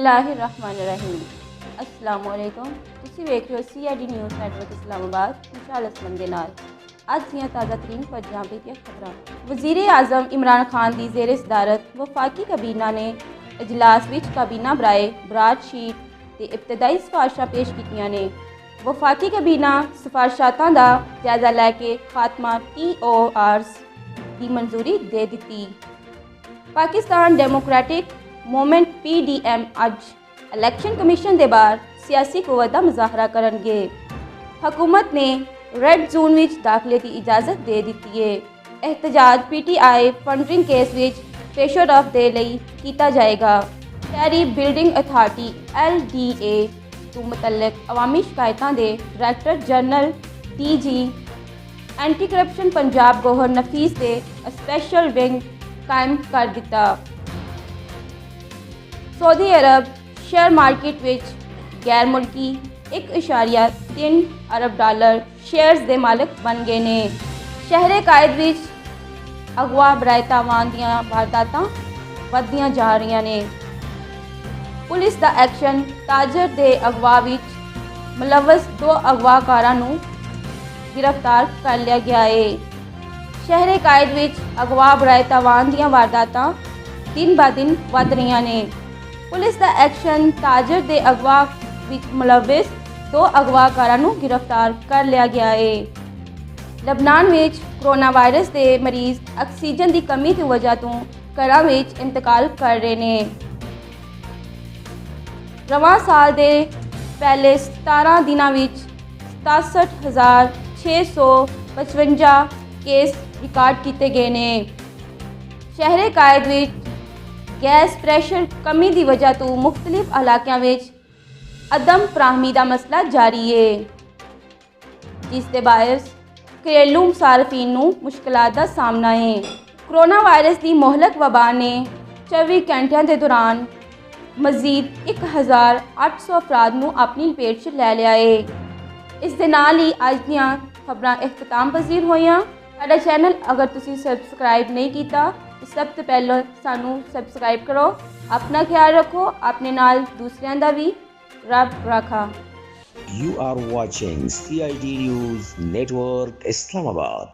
बिस्मिल्लाहिर्रहमानिर्रहीम। अस्सलामुअलैकुम। तुसी वेख रहे हो CID न्यूज़ नैटवर्क इस्लामाबाद। विशाल असमन दे नाल अज दियां ताज़ा तरीन पंजाबी दियां खबरां। वज़ीर आज़म इमरान खान की ज़ेरे सदारत वफाकी काबीना ने इजलास विच काबीना बराए बराड शीट ते इब्तदाई सिफारिशां पेश कीतियां ने। वफाकी काबीना सिफारिशां दा जायजा लैके खात्मा TORs की मंजूरी दे दी। पाकिस्तान डेमोक्रेटिक मूवमेंट PDM अज इलैक्शन कमीशन के बाहर सियासी कुव्वत का मुजाहरा करनगे। हुकूमत ने रेड जोन विच दाखिले की इजाज़त दे दी है। एहतजाज PTI फंडिंग केस विच पेशरफ दे लई कीता जाएगा। शहरी बिल्डिंग अथॉरिटी LDA तो मुतल्लिक अवामी शिकायतों के director general DG anti corruption Punjab Gohar Nafees ने स्पैशल विंग कायम कर दिता। सऊदी अरब शेयर मार्केट विच गैर मुल्की 1.3 अरब डॉलर शेयर्स के मालिक बन गए ने। शहरे कायद विच अगवा बराए तावान दीयां वारदातां वधदियां जा रही ने। पुलिस का एक्शन ताजर के अगवा विच मुलवस 2 अगवाकारां नूं गिरफ्तार कर लिया गया है। शहरे कायद विच अगवा बराए तावान दीयां वारदातां दिन ब दिन वध रही ने। पुलिस का एक्शन ताजर के अगवा विच मुलविस 2 अगवाकारां नूं गिरफ्तार कर लिया गया है। लबनान विच कोरोना वायरस के मरीज ऑक्सीजन की कमी की वजह तो घरां विच इंतकाल कर रहे हैं। रवां साल के पहले 17 दिनों विच 67,655 केस रिकॉर्ड किए गए हैं। शहरे कायद विच गैस प्रैशर कमी की वजह तो मुख्तलिफ इलाकों में अदम फराहमी का मसला जारी है, जिसके बायस घरेलू मुसारफिन नूं मुश्किलात का सामना है। कोरोना वायरस की मोहलक वबा ने 24 घंटिया के दौरान मजीद 1800 अफराद नूं अपनी लपेट च लै लिया है। इस दे नाल ही अज दियां खबरां इख्तिताम पजीर होईयां। साडा चैनल अगर तुसी सबसक्राइब नहीं किया तो सब तो पहले सानू सबसक्राइब करो। अपना ख्याल रखो, अपने नाल दूसरियां दा भी रब रखा। You are watching CID News Network Islamabad.